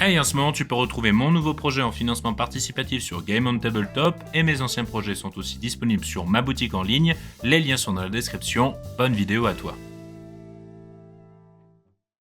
Et en ce moment, tu peux retrouver mon nouveau projet en financement participatif sur Game on Tabletop et mes anciens projets sont aussi disponibles sur ma boutique en ligne. Les liens sont dans la description. Bonne vidéo à toi.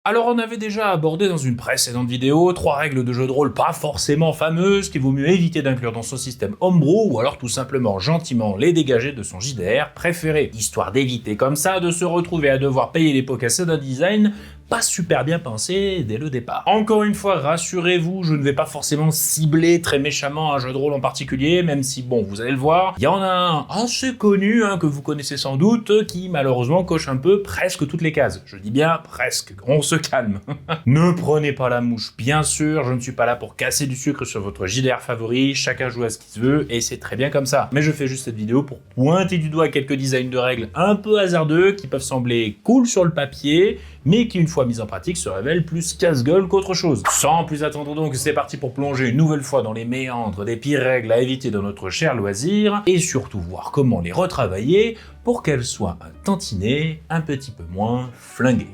Alors on avait déjà abordé dans une précédente vidéo 3 règles de jeu de rôle pas forcément fameuses qu'il vaut mieux éviter d'inclure dans son système homebrew ou alors tout simplement gentiment les dégager de son JDR préféré, histoire d'éviter comme ça de se retrouver à devoir payer les pots cassés d'un design pas super bien pensé dès le départ. Encore une fois, rassurez-vous, je ne vais pas forcément cibler très méchamment un jeu de rôle en particulier, même si bon, vous allez le voir, il y en a un assez connu, que vous connaissez sans doute, qui malheureusement coche un peu presque toutes les cases. Je dis bien presque, on se calme. Ne prenez pas la mouche, bien sûr, je ne suis pas là pour casser du sucre sur votre JDR favori, chacun joue à ce qu'il veut, et c'est très bien comme ça. Mais je fais juste cette vidéo pour pointer du doigt quelques designs de règles un peu hasardeux, qui peuvent sembler cool sur le papier, mais qui une fois mis en pratique se révèlent plus casse-gueule qu'autre chose. Sans plus attendre donc, c'est parti pour plonger une nouvelle fois dans les méandres des pires règles à éviter dans notre cher loisir, et surtout voir comment les retravailler pour qu'elles soient un tantinet un petit peu moins flinguées.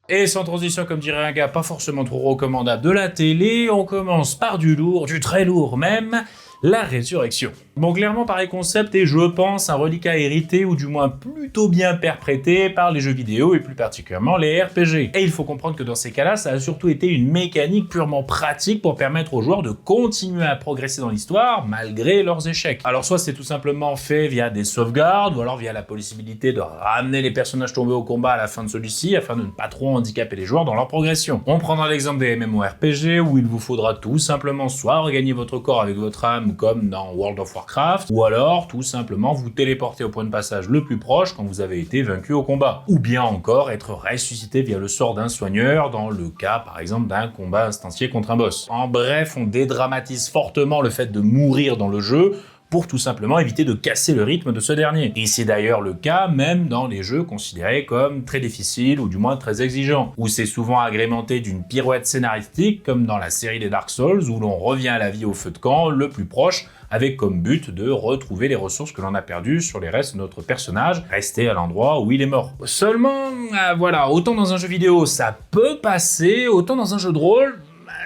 Et sans transition, comme dirait un gars pas forcément trop recommandable de la télé, on commence par du lourd, du très lourd même, la résurrection. Bon, clairement, pareil concept et je pense un reliquat hérité ou du moins plutôt bien perprété par les jeux vidéo et plus particulièrement les RPG. Et il faut comprendre que dans ces cas-là, ça a surtout été une mécanique purement pratique pour permettre aux joueurs de continuer à progresser dans l'histoire malgré leurs échecs. Alors soit c'est tout simplement fait via des sauvegardes ou alors via la possibilité de ramener les personnages tombés au combat à la fin de celui-ci afin de ne pas trop handicaper les joueurs dans leur progression. On prendra l'exemple des MMORPG où il vous faudra tout simplement soit regagner votre corps avec votre âme comme dans World of Warcraft, ou alors tout simplement vous téléporter au point de passage le plus proche quand vous avez été vaincu au combat. Ou bien encore être ressuscité via le sort d'un soigneur dans le cas par exemple d'un combat instancié contre un boss. En bref, on dédramatise fortement le fait de mourir dans le jeu pour tout simplement éviter de casser le rythme de ce dernier. Et c'est d'ailleurs le cas même dans les jeux considérés comme très difficiles ou du moins très exigeants, où c'est souvent agrémenté d'une pirouette scénaristique comme dans la série des Dark Souls où l'on revient à la vie au feu de camp le plus proche avec comme but de retrouver les ressources que l'on a perdues sur les restes de notre personnage, resté à l'endroit où il est mort. Seulement, voilà, autant dans un jeu vidéo ça peut passer, autant dans un jeu de rôle,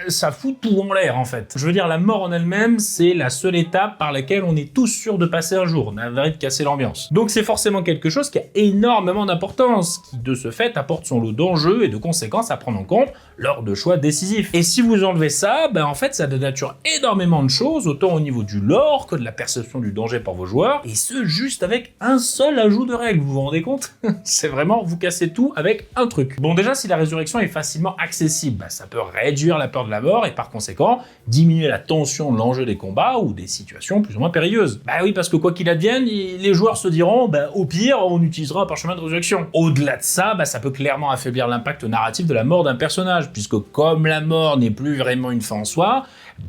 ça fout tout en l'air en fait. Je veux dire, la mort en elle-même, c'est la seule étape par laquelle on est tous sûrs de passer un jour, navré de casser l'ambiance. Donc c'est forcément quelque chose qui a énormément d'importance, qui de ce fait apporte son lot d'enjeux et de conséquences à prendre en compte lors de choix décisifs. Et si vous enlevez ça, en fait ça dénature énormément de choses, autant au niveau du lore que de la perception du danger par vos joueurs, et ce juste avec un seul ajout de règles, vous vous rendez compte? C'est vraiment, vous cassez tout avec un truc. Bon, déjà si la résurrection est facilement accessible, ça peut réduire la peur de la mort et par conséquent diminuer la tension de l'enjeu des combats ou des situations plus ou moins périlleuses. Bah oui, parce que quoi qu'il advienne, les joueurs se diront au pire on utilisera un parchemin de résurrection. Au-delà de ça, ça peut clairement affaiblir l'impact narratif de la mort d'un personnage, puisque comme la mort n'est plus vraiment une fin en soi,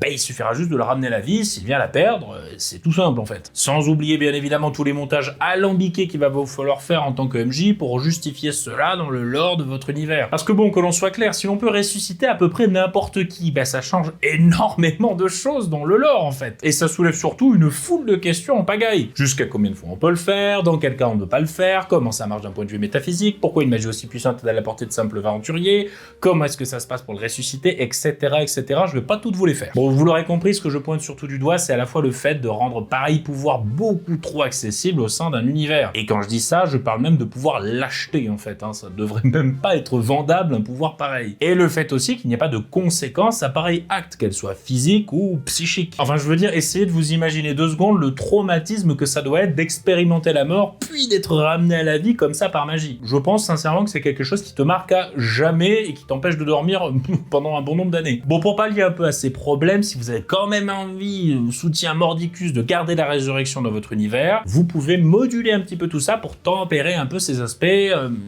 il suffira juste de le ramener à la vie s'il vient à la perdre, c'est tout simple en fait. Sans oublier bien évidemment tous les montages alambiqués qu'il va vous falloir faire en tant que MJ pour justifier cela dans le lore de votre univers. Parce que bon, que l'on soit clair, si l'on peut ressusciter à peu près n'importe qui, ça change énormément de choses dans le lore en fait. Et ça soulève surtout une foule de questions en pagaille. Jusqu'à combien de fois on peut le faire, dans quel cas on ne peut pas le faire, comment ça marche d'un point de vue métaphysique, pourquoi une magie aussi puissante est à la portée de simples aventuriers, comment est-ce que ça se passe pour le ressusciter, etc. etc. Je vais pas toutes vous les faire. Bon, vous l'aurez compris, ce que je pointe surtout du doigt, c'est à la fois le fait de rendre pareil pouvoir beaucoup trop accessible au sein d'un univers. Et quand je dis ça, je parle même de pouvoir l'acheter en fait, ça devrait même pas être vendable un pouvoir pareil. Et le fait aussi qu'il n'y ait pas de conséquences à pareil acte, qu'elle soit physique ou psychique. Enfin, je veux dire, essayez de vous imaginer 2 secondes le traumatisme que ça doit être d'expérimenter la mort, puis d'être ramené à la vie comme ça par magie. Je pense sincèrement que c'est quelque chose qui te marque à jamais et qui t'empêche de dormir pendant un bon nombre d'années. Bon, pour pallier un peu à ces problèmes, si vous avez quand même envie, soutien mordicus, de garder la résurrection dans votre univers, vous pouvez moduler un petit peu tout ça pour tempérer un peu ces aspects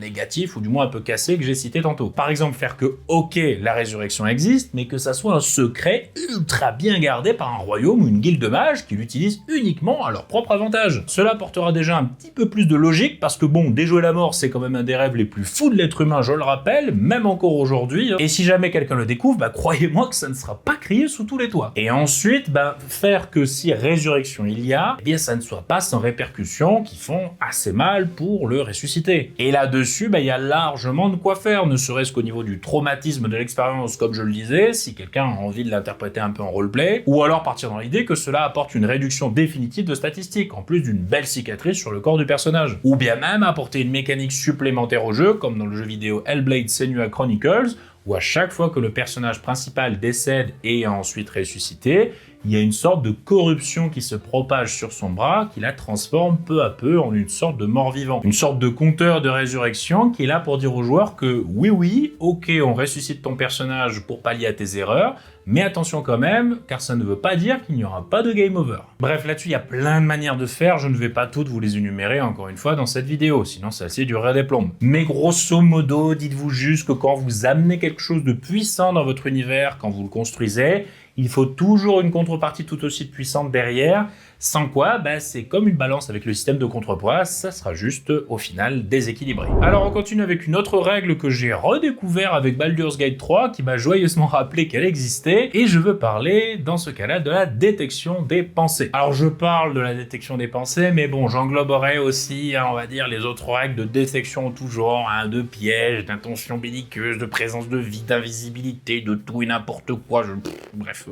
négatifs ou du moins un peu cassés que j'ai cités tantôt. Par exemple, faire que, ok, la résurrection existe, mais que ça soit un secret ultra bien gardé par un royaume ou une guilde de mages qui l'utilisent uniquement à leur propre avantage. Cela portera déjà un petit peu plus de logique parce que bon, déjouer la mort, c'est quand même un des rêves les plus fous de l'être humain, je le rappelle, même encore aujourd'hui. Et si jamais quelqu'un le découvre, croyez-moi que ça ne sera pas crié sous tous les toits. Et ensuite, faire que si résurrection il y a, eh bien ça ne soit pas sans répercussions qui font assez mal pour le ressusciter. Et là-dessus, il y a largement de quoi faire, ne serait-ce qu'au niveau du traumatisme de l'expérience, comme je le disais, si quelqu'un a envie de l'interpréter un peu en roleplay, ou alors partir dans l'idée que cela apporte une réduction définitive de statistiques, en plus d'une belle cicatrice sur le corps du personnage. Ou bien même apporter une mécanique supplémentaire au jeu, comme dans le jeu vidéo Hellblade: Senua Chronicles, où à chaque fois que le personnage principal décède et est ensuite ressuscité, il y a une sorte de corruption qui se propage sur son bras, qui la transforme peu à peu en une sorte de mort-vivant. Une sorte de compteur de résurrection qui est là pour dire aux joueurs que oui, ok, on ressuscite ton personnage pour pallier à tes erreurs, mais attention quand même, car ça ne veut pas dire qu'il n'y aura pas de game over. Bref, là-dessus, il y a plein de manières de faire, je ne vais pas toutes vous les énumérer encore une fois dans cette vidéo, sinon ça assez durerait des plombes. Mais grosso modo, dites-vous juste que quand vous amenez quelque chose de puissant dans votre univers, quand vous le construisez, il faut toujours une contrepartie tout aussi puissante derrière, sans quoi, c'est comme une balance avec le système de contrepoids, ça sera juste, au final, déséquilibré. Alors on continue avec une autre règle que j'ai redécouvert avec Baldur's Gate 3, qui m'a joyeusement rappelé qu'elle existait, et je veux parler, dans ce cas-là, de la détection des pensées. Alors je parle de la détection des pensées, mais bon, j'engloberai aussi, on va dire, les autres règles de détection en tout genre, de pièges, d'intentions belliqueuses, de présence de vie, d'invisibilité, de tout et n'importe quoi, bref,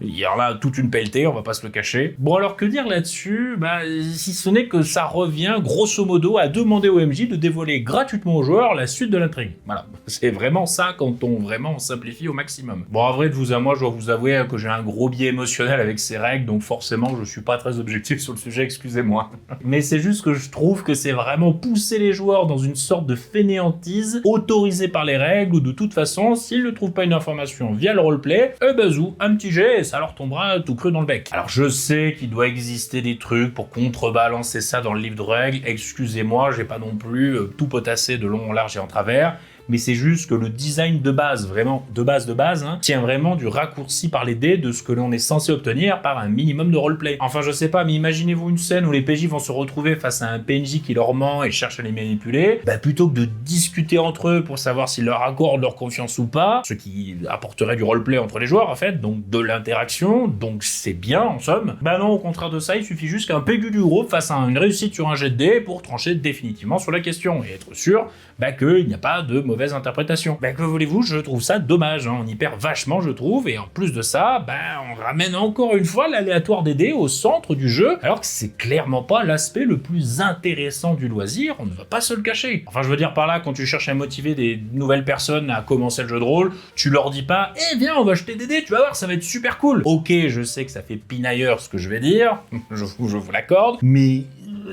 il y en a toute une pelletée, on va pas se le cacher. Bon alors, que dire là-dessus? Si ce n'est que ça revient grosso modo à demander au MJ de dévoiler gratuitement aux joueurs la suite de l'intrigue. Voilà, c'est vraiment ça quand on vraiment simplifie au maximum. Bon, en vrai, de vous à moi, je dois vous avouer que j'ai un gros biais émotionnel avec ces règles, donc forcément, je suis pas très objectif sur le sujet, excusez-moi. Mais c'est juste que je trouve que c'est vraiment pousser les joueurs dans une sorte de fainéantise autorisée par les règles, ou de toute façon, s'ils ne trouvent pas une information via le roleplay, un petit jet et ça leur tombera tout cru dans le bec. Alors je sais qu'il doit exister des trucs pour contrebalancer ça dans le livre de règles, excusez-moi, j'ai pas non plus tout potassé de long en large et en travers, mais c'est juste que le design de base, vraiment de base, tient vraiment du raccourci par les dés de ce que l'on est censé obtenir par un minimum de roleplay. Enfin, je sais pas, mais imaginez-vous une scène où les PJ vont se retrouver face à un PNJ qui leur ment et cherche à les manipuler, plutôt que de discuter entre eux pour savoir s'ils leur accordent leur confiance ou pas, ce qui apporterait du roleplay entre les joueurs en fait, donc de l'interaction, donc c'est bien en somme. Non, au contraire de ça, il suffit juste qu'un PQ du groupe fasse une réussite sur un jet de dés pour trancher définitivement sur la question et être sûr qu'il n'y a pas de mauvaise interprétation. Que voulez-vous, je trouve ça dommage, on y perd vachement je trouve, et en plus de ça, on ramène encore une fois l'aléatoire des dés au centre du jeu, alors que c'est clairement pas l'aspect le plus intéressant du loisir, on ne va pas se le cacher. Enfin, je veux dire par là, quand tu cherches à motiver des nouvelles personnes à commencer le jeu de rôle, tu leur dis pas « Eh viens, on va jeter des dés, tu vas voir, ça va être super cool !» Ok, je sais que ça fait pinailleur ce que je vais dire, je vous l'accorde, mais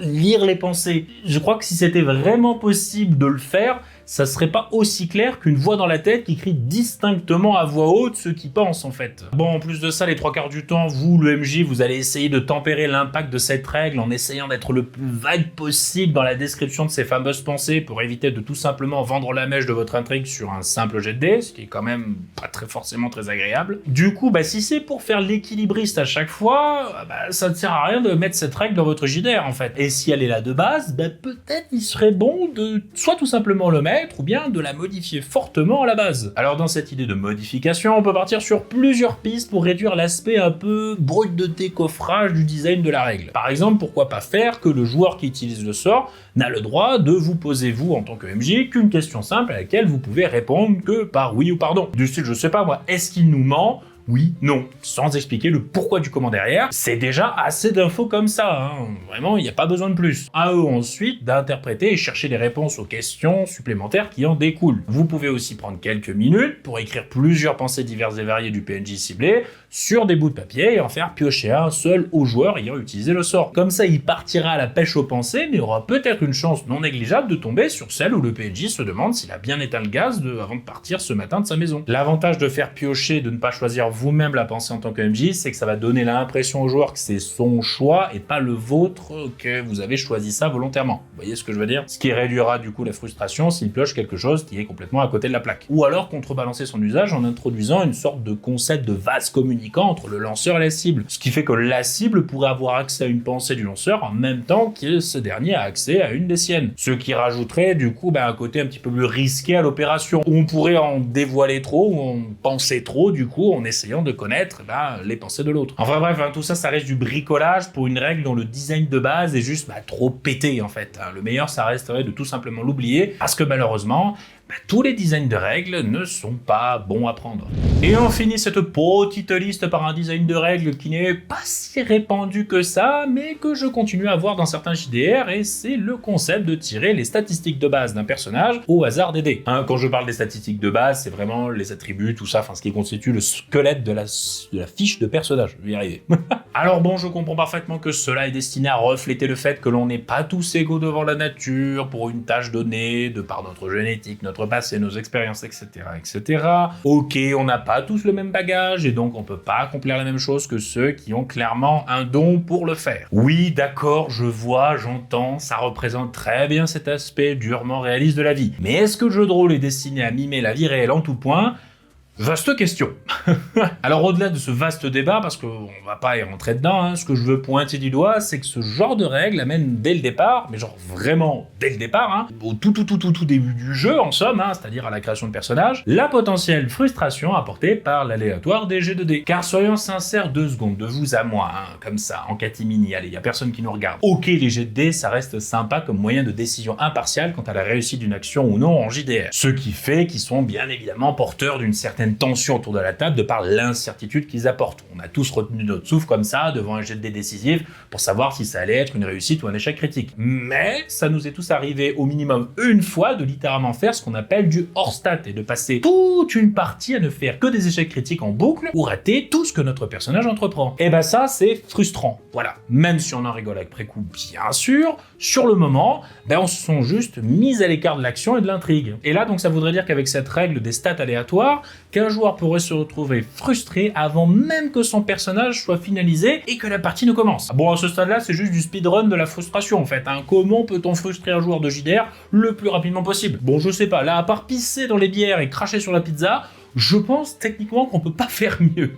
lire les pensées. Je crois que si c'était vraiment possible de le faire, ça serait pas aussi clair qu'une voix dans la tête qui crie distinctement à voix haute ce qu'ils pensent en fait. Bon, en plus de ça, les 3/4 du temps, vous, le MJ, vous allez essayer de tempérer l'impact de cette règle en essayant d'être le plus vague possible dans la description de ces fameuses pensées pour éviter de tout simplement vendre la mèche de votre intrigue sur un simple jet de dés, ce qui est quand même pas forcément très agréable. Du coup, si c'est pour faire l'équilibriste à chaque fois, ça ne sert à rien de mettre cette règle dans votre JDR en fait. Et si elle est là de base, peut-être il serait bon de soit tout simplement le mettre, ou bien de la modifier fortement à la base. Alors dans cette idée de modification, on peut partir sur plusieurs pistes pour réduire l'aspect un peu brut de décoffrage du design de la règle. Par exemple, pourquoi pas faire que le joueur qui utilise le sort n'a le droit de vous poser, vous, en tant que MJ, qu'une question simple à laquelle vous pouvez répondre que par oui ou pardon. Du style, je sais pas moi, est-ce qu'il nous ment ? Oui, non, sans expliquer le pourquoi du comment derrière, c'est déjà assez d'infos comme ça, vraiment il n'y a pas besoin de plus. À eux ensuite d'interpréter et chercher des réponses aux questions supplémentaires qui en découlent. Vous pouvez aussi prendre quelques minutes pour écrire plusieurs pensées diverses et variées du PNJ ciblé sur des bouts de papier et en faire piocher un seul au joueur ayant utilisé le sort. Comme ça, il partira à la pêche aux pensées, mais aura peut-être une chance non négligeable de tomber sur celle où le PNJ se demande s'il a bien éteint le gaz avant de partir ce matin de sa maison. L'avantage de faire piocher, de ne pas choisir vous-même la pensée en tant que MJ, c'est que ça va donner l'impression au joueur que c'est son choix et pas le vôtre, que vous avez choisi ça volontairement. Vous voyez ce que je veux dire? Ce qui réduira du coup la frustration s'il pioche quelque chose qui est complètement à côté de la plaque. Ou alors contrebalancer son usage en introduisant une sorte de concept de vase communicant entre le lanceur et la cible. Ce qui fait que la cible pourrait avoir accès à une pensée du lanceur en même temps que ce dernier a accès à une des siennes. Ce qui rajouterait du coup un côté un petit peu plus risqué à l'opération, où on pourrait en dévoiler trop, ou en penser trop du coup, en essayant essayant de connaître les pensées de l'autre. Enfin bref, tout ça, ça reste du bricolage pour une règle dont le design de base est juste trop pété en fait. Le meilleur, ça resterait de tout simplement l'oublier, parce que malheureusement, tous les designs de règles ne sont pas bons à prendre. Et on finit cette petite liste par un design de règles qui n'est pas si répandu que ça, mais que je continue à voir dans certains JDR, et c'est le concept de tirer les statistiques de base d'un personnage au hasard des dés. Quand je parle des statistiques de base, c'est vraiment les attributs, tout ça, ce qui constitue le squelette de la fiche de personnage. Je vais y arriver. Alors bon, je comprends parfaitement que cela est destiné à refléter le fait que l'on n'est pas tous égaux devant la nature pour une tâche donnée, de par notre génétique, notre passé, nos expériences, etc., etc. Ok, on n'a pas tous le même bagage et donc on peut pas accomplir la même chose que ceux qui ont clairement un don pour le faire. Oui, d'accord, je vois, j'entends, ça représente très bien cet aspect durement réaliste de la vie. Mais est-ce que le jeu de rôle est destiné à mimer la vie réelle en tout point ? Vaste question. Alors au-delà de ce vaste débat, parce qu'on va pas y rentrer dedans, ce que je veux pointer du doigt, c'est que ce genre de règle amène dès le départ, mais genre vraiment dès le départ, au tout début du jeu en somme, c'est-à-dire à la création de personnages, la potentielle frustration apportée par l'aléatoire des jets de dés. Car soyons sincères 2 secondes, de vous à moi, comme ça, en catimini, allez, y a personne qui nous regarde. Ok, les jets de dés, ça reste sympa comme moyen de décision impartiale quant à la réussite d'une action ou non en JDR. Ce qui fait qu'ils sont bien évidemment porteurs d'une certaine tension autour de la table de par l'incertitude qu'ils apportent. On a tous retenu notre souffle comme ça devant un jet de dés décisif pour savoir si ça allait être une réussite ou un échec critique. Mais ça nous est tous arrivé au minimum une fois de littéralement faire ce qu'on appelle du hors-stat et de passer toute une partie à ne faire que des échecs critiques en boucle ou rater tout ce que notre personnage entreprend. Et ça c'est frustrant. Voilà. Même si on en rigole après coup, bien sûr, sur le moment, on se sent juste mis à l'écart de l'action et de l'intrigue. Et là donc ça voudrait dire qu'avec cette règle des stats aléatoires, qu'un joueur pourrait se retrouver frustré avant même que son personnage soit finalisé et que la partie ne commence. Bon, à ce stade-là, c'est juste du speedrun de la frustration en fait. Comment peut-on frustrer un joueur de JDR le plus rapidement possible? Bon, je sais pas, là, à part pisser dans les bières et cracher sur la pizza, je pense techniquement qu'on peut pas faire mieux.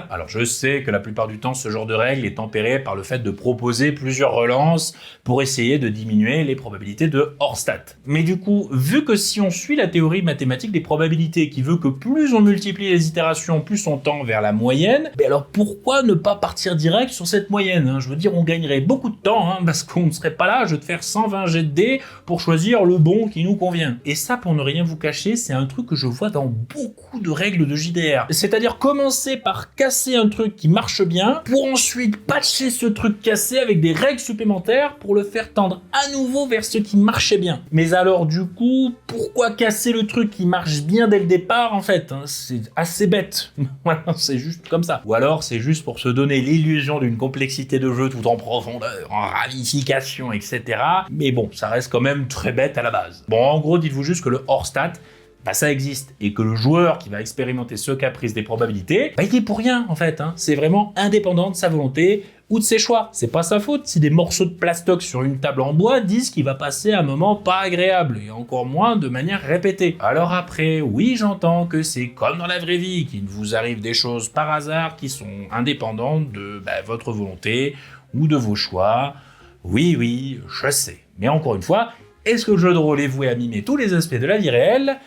Alors je sais que la plupart du temps ce genre de règle est tempéré par le fait de proposer plusieurs relances pour essayer de diminuer les probabilités de hors-stat. Mais du coup, vu que si on suit la théorie mathématique des probabilités qui veut que plus on multiplie les itérations, plus on tend vers la moyenne, alors pourquoi ne pas partir direct sur cette moyenne? Je veux dire, on gagnerait beaucoup de temps parce qu'on ne serait pas là de faire 120 jets de dés pour choisir le bon qui nous convient. Et ça, pour ne rien vous cacher, c'est un truc que je vois dans beaucoup de règles de JDR. C'est-à-dire commencer par casser un truc qui marche bien, pour ensuite patcher ce truc cassé avec des règles supplémentaires pour le faire tendre à nouveau vers ce qui marchait bien. Mais alors du coup, pourquoi casser le truc qui marche bien dès le départ en fait? C'est assez bête. Voilà, c'est juste comme ça. Ou alors c'est juste pour se donner l'illusion d'une complexité de jeu tout en profondeur, en ramification, etc. Mais bon, ça reste quand même très bête à la base. Bon, en gros, dites-vous juste que le hors-stat, ça existe, et que le joueur qui va expérimenter ce caprice des probabilités, il est pour rien en fait, c'est vraiment indépendant de sa volonté ou de ses choix. C'est pas sa faute si des morceaux de plastoc sur une table en bois disent qu'il va passer un moment pas agréable, et encore moins de manière répétée. Alors après, oui, j'entends que c'est comme dans la vraie vie, qu'il vous arrive des choses par hasard qui sont indépendantes de votre volonté ou de vos choix. Oui, je sais. Mais encore une fois, est-ce que le jeu de rôle est voué à mimer tous les aspects de la vie réelle ?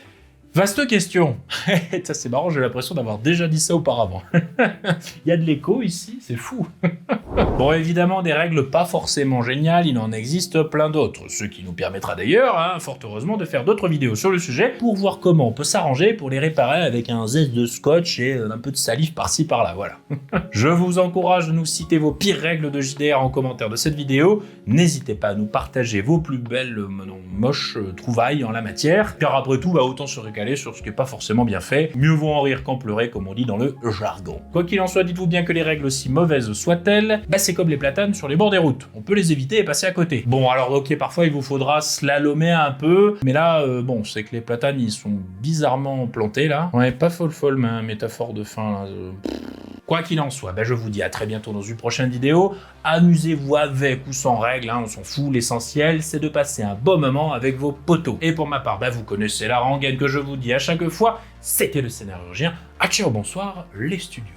Vaste question. Ça c'est marrant, j'ai l'impression d'avoir déjà dit ça auparavant. Il y a de l'écho ici, c'est fou. Bon, évidemment, des règles pas forcément géniales, il en existe plein d'autres. Ce qui nous permettra d'ailleurs, fort heureusement, de faire d'autres vidéos sur le sujet pour voir comment on peut s'arranger pour les réparer avec un zeste de scotch et un peu de salive par-ci par-là, voilà. Je vous encourage de nous citer vos pires règles de JDR en commentaire de cette vidéo. N'hésitez pas à nous partager vos plus belles, moches trouvailles en la matière, car après tout, autant se récaler sur ce qui n'est pas forcément bien fait. Mieux vaut en rire qu'en pleurer, comme on dit dans le jargon. Quoi qu'il en soit, dites-vous bien que les règles, aussi mauvaises soient-elles, c'est comme les platanes sur les bords des routes. On peut les éviter et passer à côté. Bon, alors ok, parfois il vous faudra slalomer un peu, mais là, c'est que les platanes, ils sont bizarrement plantés, là. Ouais, pas folle, mais métaphore de fin, là. Quoi qu'il en soit, je vous dis à très bientôt dans une prochaine vidéo. Amusez-vous avec ou sans règles, on s'en fout. L'essentiel, c'est de passer un bon moment avec vos potos. Et pour ma part, vous connaissez la rengaine que je vous dis à chaque fois. C'était le Scénarurgien. Ciao, bonsoir, les studios.